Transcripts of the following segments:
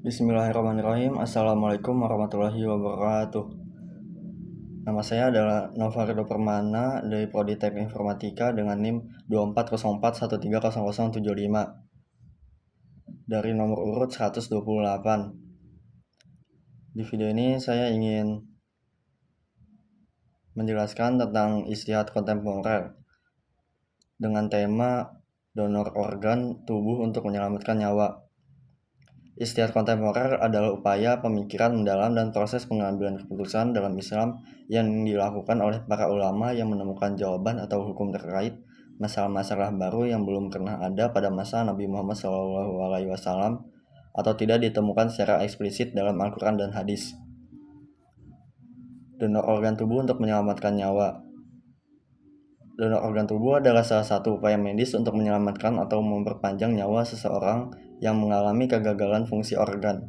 Bismillahirrahmanirrahim. Assalamualaikum warahmatullahi wabarakatuh. Nama saya adalah Novardo Permana dari Prodi Teknik Informatika dengan NIM 2404130075 dari nomor urut 128. Di video ini saya ingin menjelaskan tentang istihad kontemporer dengan tema donor organ tubuh untuk menyelamatkan nyawa. Istihad kontemporer adalah upaya pemikiran mendalam dan proses pengambilan keputusan dalam Islam yang dilakukan oleh para ulama yang menemukan jawaban atau hukum terkait masalah-masalah baru yang belum pernah ada pada masa Nabi Muhammad SAW atau tidak ditemukan secara eksplisit dalam Al-Quran dan hadis. Donor organ tubuh untuk menyelamatkan nyawa. Donor organ tubuh adalah salah satu upaya medis untuk menyelamatkan atau memperpanjang nyawa seseorang yang mengalami kegagalan fungsi organ.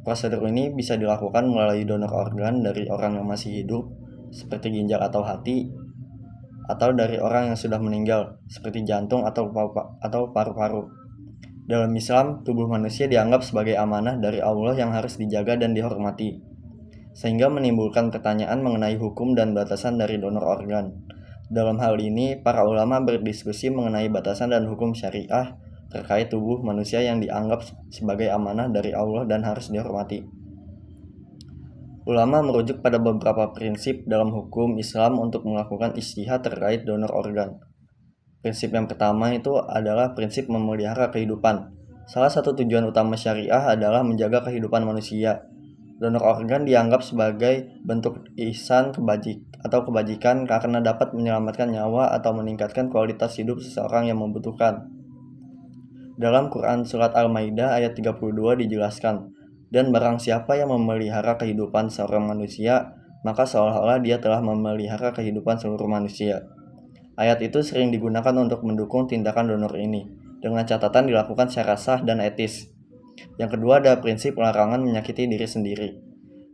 Prosedur ini bisa dilakukan melalui donor organ dari orang yang masih hidup, seperti ginjal atau hati, atau dari orang yang sudah meninggal, seperti jantung atau paru-paru. Dalam Islam, tubuh manusia dianggap sebagai amanah dari Allah yang harus dijaga dan dihormati, sehingga menimbulkan pertanyaan mengenai hukum dan batasan dari donor organ. Dalam hal ini, para ulama berdiskusi mengenai batasan dan hukum syariah terkait tubuh manusia yang dianggap sebagai amanah dari Allah dan harus dihormati. Ulama merujuk pada beberapa prinsip dalam hukum Islam untuk melakukan ijtihad terkait donor organ. Prinsip yang pertama itu adalah prinsip memelihara kehidupan. Salah satu tujuan utama syariah adalah menjaga kehidupan manusia. Donor organ dianggap sebagai bentuk ihsan kebajikan karena dapat menyelamatkan nyawa atau meningkatkan kualitas hidup seseorang yang membutuhkan. Dalam Quran Surat Al-Maidah ayat 32 dijelaskan, dan barang siapa yang memelihara kehidupan seorang manusia, maka seolah-olah dia telah memelihara kehidupan seluruh manusia. Ayat itu sering digunakan untuk mendukung tindakan donor ini, dengan catatan dilakukan secara sah dan etis. Yang kedua ada prinsip larangan menyakiti diri sendiri.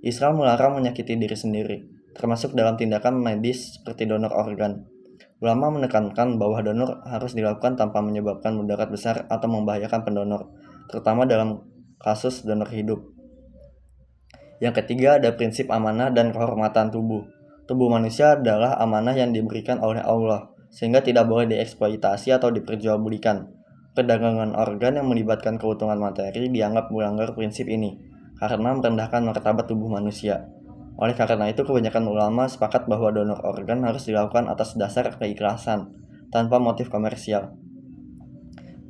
Islam melarang menyakiti diri sendiri, termasuk dalam tindakan medis seperti donor organ. Ulama menekankan bahwa donor harus dilakukan tanpa menyebabkan mudarat besar atau membahayakan pendonor, terutama dalam kasus donor hidup. Yang ketiga ada prinsip amanah dan kehormatan tubuh. Tubuh manusia adalah amanah yang diberikan oleh Allah, sehingga tidak boleh dieksploitasi atau diperjualbelikan. Perdagangan organ yang melibatkan keutuhan materi dianggap melanggar prinsip ini, karena merendahkan martabat tubuh manusia. Oleh karena itu, kebanyakan ulama sepakat bahwa donor organ harus dilakukan atas dasar keikhlasan, tanpa motif komersial.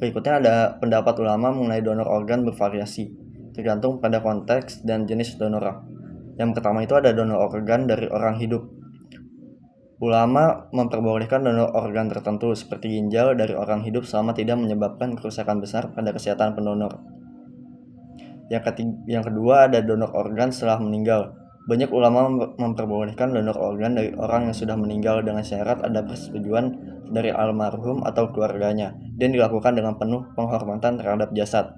Berikutnya ada pendapat ulama mengenai donor organ bervariasi, tergantung pada konteks dan jenis donor. Yang pertama itu ada donor organ dari orang hidup. Ulama memperbolehkan donor organ tertentu seperti ginjal dari orang hidup selama tidak menyebabkan kerusakan besar pada kesehatan pendonor. Yang kedua ada donor organ setelah meninggal. Banyak ulama memperbolehkan donor organ dari orang yang sudah meninggal dengan syarat ada persetujuan dari almarhum atau keluarganya dan dilakukan dengan penuh penghormatan terhadap jasad.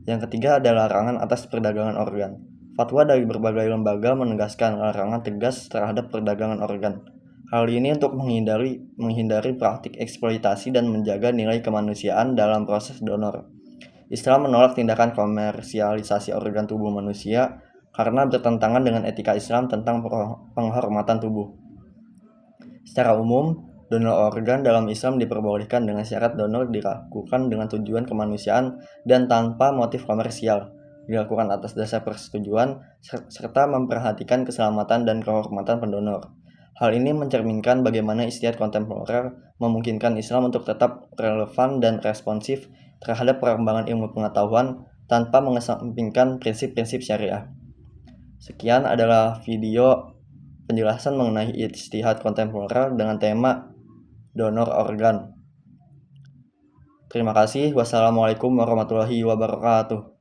Yang ketiga ada larangan atas perdagangan organ. Fatwa dari berbagai lembaga menegaskan larangan tegas terhadap perdagangan organ. Hal ini untuk menghindari praktik eksploitasi dan menjaga nilai kemanusiaan dalam proses donor. Islam menolak tindakan komersialisasi organ tubuh manusia karena bertentangan dengan etika Islam tentang penghormatan tubuh. Secara umum, donor organ dalam Islam diperbolehkan dengan syarat donor dilakukan dengan tujuan kemanusiaan dan tanpa motif komersial, dilakukan atas dasar persetujuan, serta memperhatikan keselamatan dan kehormatan pendonor. Hal ini mencerminkan bagaimana istihad kontemporer memungkinkan Islam untuk tetap relevan dan responsif terhadap perkembangan ilmu pengetahuan tanpa mengesampingkan prinsip-prinsip syariah. Sekian adalah video penjelasan mengenai ijtihad kontemporer dengan tema donor organ. Terima kasih. Wassalamualaikum warahmatullahi wabarakatuh.